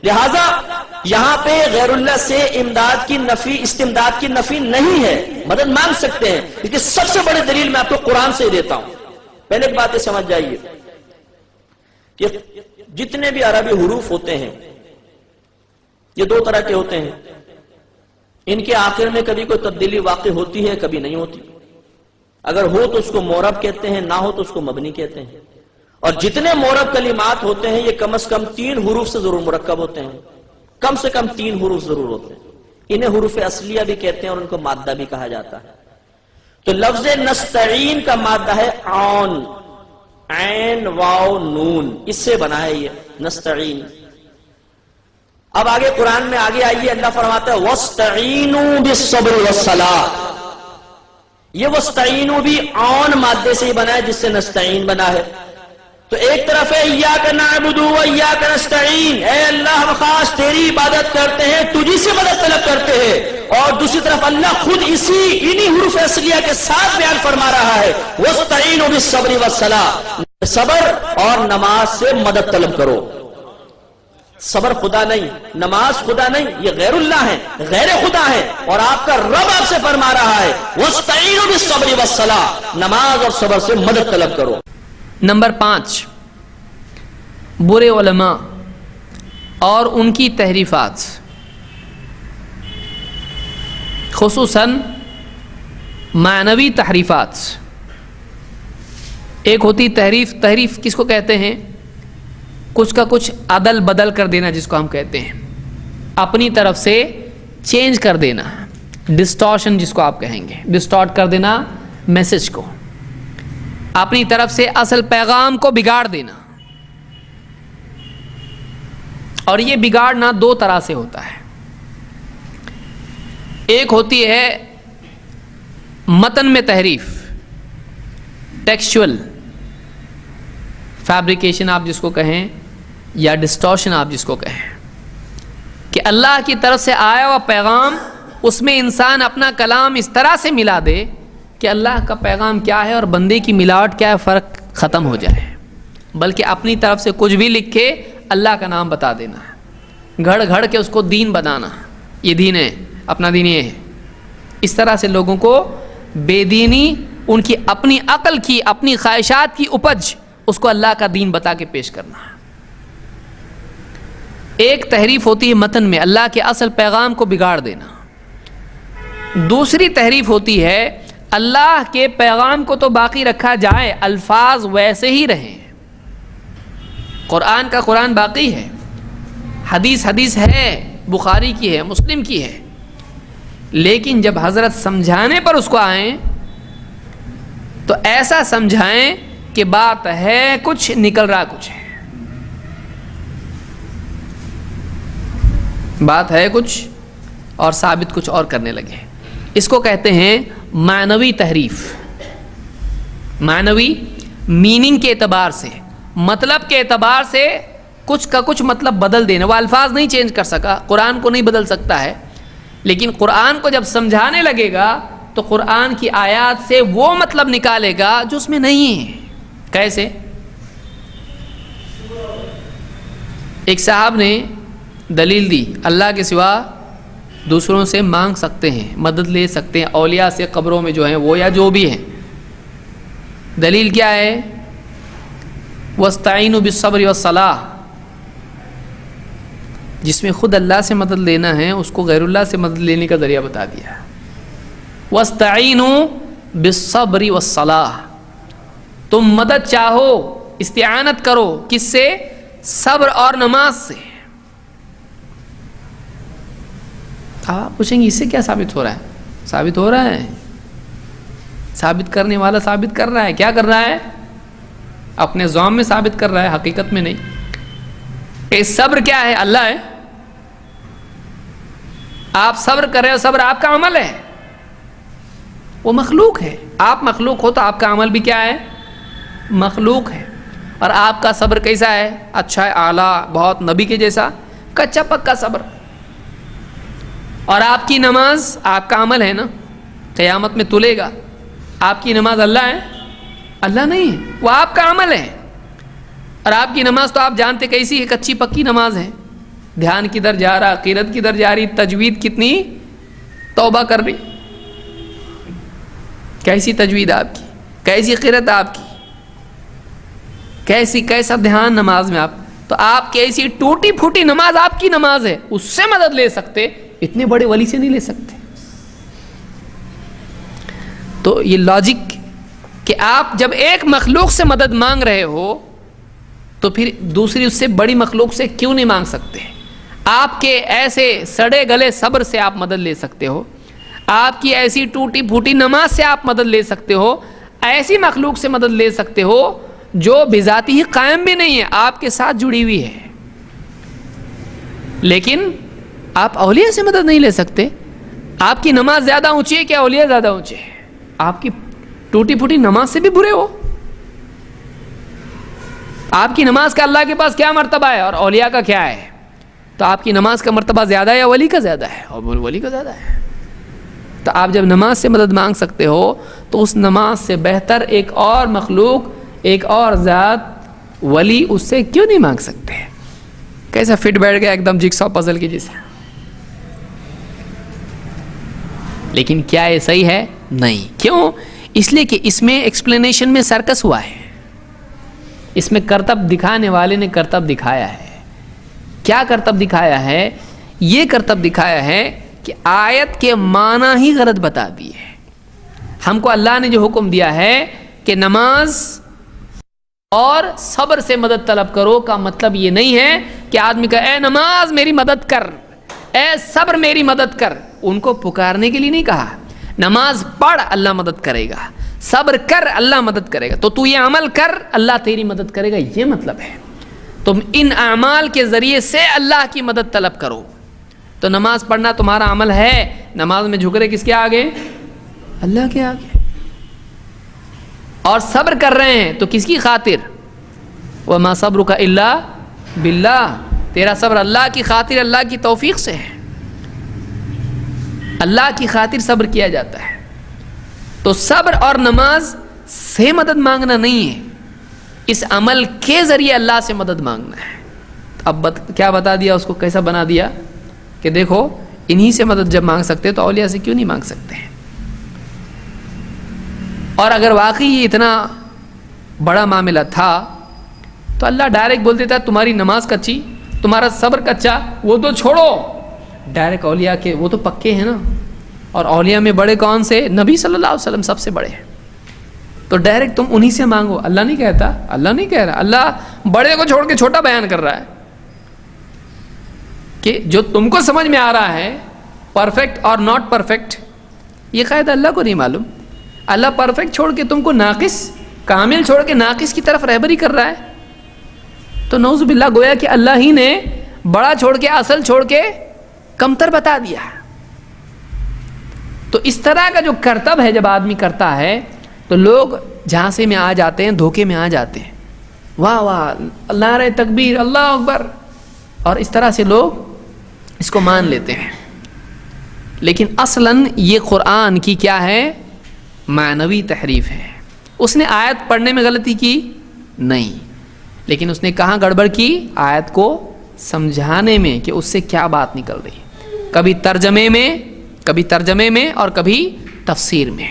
لہذا یہاں پہ غیر اللہ سے امداد کی نفی، استمداد کی نفی نہیں ہے، مدد مانگ سکتے ہیں، لیکن سب سے بڑی دلیل میں آپ کو قرآن سے ہی دیتا ہوں۔ پہلے ایک بات سمجھ جائیے کہ جتنے بھی عربی حروف ہوتے ہیں یہ دو طرح کے ہوتے ہیں، ان کے آخر میں کبھی کوئی تبدیلی واقع ہوتی ہے، کبھی نہیں ہوتی۔ اگر ہو تو اس کو معرب کہتے ہیں، نہ ہو تو اس کو مبنی کہتے ہیں۔ اور جتنے معرب کلمات ہوتے ہیں یہ کم از کم 3 حروف سے ضرور مرکب ہوتے ہیں، کم سے کم 3 حروف ضرور ہوتے ہیں۔ انہیں حروف اصلیہ بھی کہتے ہیں اور ان کو مادہ بھی کہا جاتا ہے۔ تو لفظ نستعین کا مادہ ہے عون، عین واو نون، اس سے بنا ہے یہ نستعین۔ اب آگے قرآن میں آگے آئیے، اللہ فرماتا ہے وَاسْتَعِینُوا بِالصَّبْرِ وَالصَّلَاةِ۔ یہ وَاسْتَعِینُوا بھی عون مادے سے ہی بنا ہے جس سے نستعین بنا ہے۔ تو ایک طرف ہے اِیَّاکَ نَعْبُدُ وَإِیَّاکَ نَسْتَعِین، اے اللہ ہم خاص تیری عبادت کرتے ہیں، تجھی سے مدد طلب کرتے ہیں۔ اور دوسری طرف اللہ خود انہی حروف اصلیہ کے ساتھ بیان فرما رہا ہے وَاسْتَعِینُوا بِالصَّبْرِ وَالصَّلَاةِ، صبر اور نماز سے مدد طلب کرو۔ صبر خدا نہیں، نماز خدا نہیں، یہ غیر اللہ ہے، غیر خدا ہے، اور آپ کا رب آپ سے فرما رہا ہے وَاسْتَعِینُوا بِالصَّبْرِ وَالصَّلَاةِ، نماز اور صبر سے مدد طلب کرو۔ نمبر 5، برے علماء اور ان کی تحریفات، خصوصاً معنوی تحریفات۔ ایک ہوتی تحریف، تحریف کس کو کہتے ہیں؟ کچھ کا کچھ عدل بدل کر دینا جس کو ہم کہتے ہیں، اپنی طرف سے چینج کر دینا، ڈسٹارشن جس کو آپ کہیں گے، ڈسٹارٹ کر دینا میسج کو، اپنی طرف سے اصل پیغام کو بگاڑ دینا۔ اور یہ بگاڑنا 2 طرح سے ہوتا ہے۔ ایک ہوتی ہے متن میں تحریف، ٹیکسچول فیبریکیشن آپ جس کو کہیں، یا ڈسٹارشن آپ جس کو کہیں، کہ اللہ کی طرف سے آیا ہوا پیغام، اس میں انسان اپنا کلام اس طرح سے ملا دے کہ اللہ کا پیغام کیا ہے اور بندے کی ملاوٹ کیا ہے فرق ختم ہو جائے، بلکہ اپنی طرف سے کچھ بھی لکھے اللہ کا نام بتا دینا، گھڑ گھڑ کے اس کو دین بنانا، یہ دین ہے، اپنا دین یہ ہے۔ اس طرح سے لوگوں کو بے دینی، ان کی اپنی عقل کی، اپنی خواہشات کی اپج، اس کو اللہ کا دین بتا کے پیش کرنا۔ ایک تحریف ہوتی ہے متن میں، اللہ کے اصل پیغام کو بگاڑ دینا۔ دوسری تحریف ہوتی ہے اللہ کے پیغام کو تو باقی رکھا جائے، الفاظ ویسے ہی رہیں، قرآن کا قرآن باقی ہے، حدیث حدیث ہے، بخاری کی ہے، مسلم کی ہے، لیکن جب حضرت سمجھانے پر اس کو آئیں تو ایسا سمجھائیں کہ بات ہے کچھ، نکل رہا کچھ ہے، بات ہے کچھ اور ثابت کچھ اور کرنے لگے۔ اس کو کہتے ہیں معنوی تحریف۔ معنوی میننگ کے اعتبار سے، مطلب کے اعتبار سے کچھ کا کچھ مطلب بدل دینا۔ وہ الفاظ نہیں چینج کر سکا، قرآن کو نہیں بدل سکتا ہے، لیکن قرآن کو جب سمجھانے لگے گا تو قرآن کی آیات سے وہ مطلب نکالے گا جو اس میں نہیں ہے۔ کیسے؟ ایک صاحب نے دلیل دی اللہ کے سوا دوسروں سے مانگ سکتے ہیں، مدد لے سکتے ہیں، اولیاء سے قبروں میں جو ہیں وہ یا جو بھی ہیں۔ دلیل کیا ہے؟ وَاسْتَعِینُوا بِالصَّبْرِ وَالصَّلَاةِ، جس میں خود اللہ سے مدد لینا ہے اس کو غیر اللہ سے مدد لینے کا ذریعہ بتا دیا۔ وَاسْتَعِینُوا بِالصَّبْرِ وَالصَّلَاةِ، تم مدد چاہو، استعانت کرو، کس سے؟ صبر اور نماز سے۔ آپ پوچھیں گے اس سے کیا ثابت ہو رہا ہے؟ ثابت ہو رہا ہے، ثابت کرنے والا ثابت کر رہا ہے۔ کیا کر رہا ہے؟ اپنے ذوم میں ثابت کر رہا ہے، حقیقت میں نہیں۔ کہ صبر کیا ہے؟ اللہ ہے، آپ صبر کر رہے ہو، صبر آپ کا عمل ہے، وہ مخلوق ہے۔ آپ مخلوق ہو تو آپ کا عمل بھی کیا ہے؟ مخلوق ہے۔ اور آپ کا صبر کیسا ہے؟ اچھا ہے، اعلیٰ، بہت نبی کے جیسا، کچا پکا صبر۔ اور آپ کی نماز آپ کا عمل ہے نا، قیامت میں تلے گا۔ آپ کی نماز اللہ ہے؟ اللہ نہیں ہے، وہ آپ کا عمل ہے۔ اور آپ کی نماز تو آپ جانتے کیسی ہے، کچی پکی نماز ہے، دھیان کدھر جا رہا, قرات کدھر جا رہی, تجوید کتنی توبہ کر رہی, کیسی تجوید آپ کی, کیسی قرات آپ کی, کیسا دھیان نماز میں آپ. تو آپ کیسی ٹوٹی پھوٹی نماز آپ کی نماز ہے, اس سے مدد لے سکتے, اتنے بڑے ولی سے نہیں لے سکتے. تو یہ لاجک کہ آپ جب ایک مخلوق سے مدد مانگ رہے ہو تو پھر دوسری اس سے بڑی مخلوق سے کیوں نہیں مانگ سکتے. آپ کے ایسے سڑے گلے صبر سے آپ مدد لے سکتے ہو, آپ کی ایسی ٹوٹی پھوٹی نماز سے آپ مدد لے سکتے ہو, ایسی مخلوق سے مدد لے سکتے ہو جو بذاتی ہی قائم بھی نہیں ہے, آپ کے ساتھ جڑی ہوئی ہے, لیکن آپ اولیاء سے مدد نہیں لے سکتے. آپ کی نماز زیادہ اونچی ہے کہ اولیاء زیادہ اونچے ہیں؟ آپ کی ٹوٹی پھوٹی نماز سے بھی برے ہو. آپ کی نماز کا اللہ کے پاس کیا مرتبہ ہے اور اولیاء کا کیا ہے؟ تو آپ کی نماز کا مرتبہ زیادہ ہے یا ولی کا زیادہ ہے؟ اور ولی کا زیادہ ہے. تو آپ جب نماز سے مدد مانگ سکتے ہو تو اس نماز سے بہتر ایک اور مخلوق, ایک اور ذات ولی, اس سے کیوں نہیں مانگ سکتے؟ کیسا فٹ بیٹھ گیا ایک دم جگسا پزل کی جیسا. لیکن کیا یہ صحیح ہے؟ نہیں. کیوں؟ اس لیے کہ اس میں ایکسپلینیشن میں سرکس ہوا ہے, اس میں کرتب دکھانے والے نے کرتب دکھایا ہے. کیا کرتب دکھایا ہے؟ یہ کرتب دکھایا ہے کہ آیت کے معنی ہی غلط بتا دی ہے. ہم کو اللہ نے جو حکم دیا ہے کہ نماز اور صبر سے مدد طلب کرو کا مطلب یہ نہیں ہے کہ آدمی کا اے نماز میری مدد کر, اے صبر میری مدد کر. ان کو پکارنے کے لیے نہیں کہا. نماز پڑھ اللہ مدد کرے گا, صبر کر اللہ مدد کرے گا, تو یہ عمل کر اللہ تیری مدد کرے گا, یہ مطلب ہے. تم ان اعمال کے ذریعے سے اللہ کی مدد طلب کرو. تو نماز پڑھنا تمہارا عمل ہے, نماز میں جھک رہے کس کے آگے؟ اللہ کے آگے. اور صبر کر رہے ہیں تو کس کی خاطر؟ وَمَا صَبْرُكَ إِلَّا بِاللَّهِ, تیرا صبر اللہ کی خاطر, اللہ کی توفیق سے ہے. اللہ کی خاطر صبر کیا جاتا ہے. تو صبر اور نماز سے مدد مانگنا نہیں ہے, اس عمل کے ذریعے اللہ سے مدد مانگنا ہے. اب کیا بتا دیا اس کو, کیسا بنا دیا کہ دیکھو انہی سے مدد جب مانگ سکتے تو اولیاء سے کیوں نہیں مانگ سکتے ہیں. اور اگر واقعی یہ اتنا بڑا معاملہ تھا تو اللہ ڈائریکٹ بول دیتا تمہاری نماز کچی, تمہارا صبر کچا, وہ تو چھوڑو. ڈائریکٹ اولیاء کے وہ تو پکے ہیں نا, اور اولیاء میں بڑے کون سے؟ نبی صلی اللہ علیہ وسلم سب سے بڑے ہیں. تو ڈائریکٹ تم انہی سے مانگو. اللہ نہیں کہتا, اللہ نہیں کہہ رہا, اللہ بڑے کو چھوڑ کے چھوٹا بیان کر رہا ہے کہ جو تم کو سمجھ میں آ رہا ہے پرفیکٹ اور ناٹ پرفیکٹ, یہ قاعدہ اللہ کو نہیں معلوم. اللہ پرفیکٹ چھوڑ کے تم کو ناقص, کامل چھوڑ کے ناقص کی طرف رہبری کر رہا ہے. تو نعوذ باللہ گویا کہ اللہ ہی نے بڑا چھوڑ کے اصل چھوڑ کے کمتر بتا دیا. تو اس طرح کا جو کرتب ہے جب آدمی کرتا ہے تو لوگ جھانسے میں آ جاتے ہیں, دھوکے میں آ جاتے ہیں. واہ واہ نعرہ تکبیر, اللہ اکبر, اور اس طرح سے لوگ اس کو مان لیتے ہیں. لیکن اصلاً یہ قرآن کی کیا ہے؟ معنوی تحریف ہے. اس نے آیت پڑھنے میں غلطی کی نہیں, لیکن اس نے کہاں گڑبڑ کی؟ آیت کو سمجھانے میں کہ اس سے کیا بات نکل رہی. کبھی ترجمے میں اور کبھی تفسیر میں.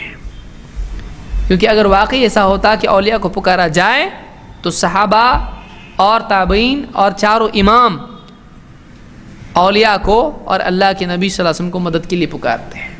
کیونکہ اگر واقعی ایسا ہوتا کہ اولیاء کو پکارا جائے تو صحابہ اور تابعین اور چاروں امام اولیاء کو اور اللہ کے نبی صلی اللہ علیہ وسلم کو مدد کے لیے پکارتے ہیں.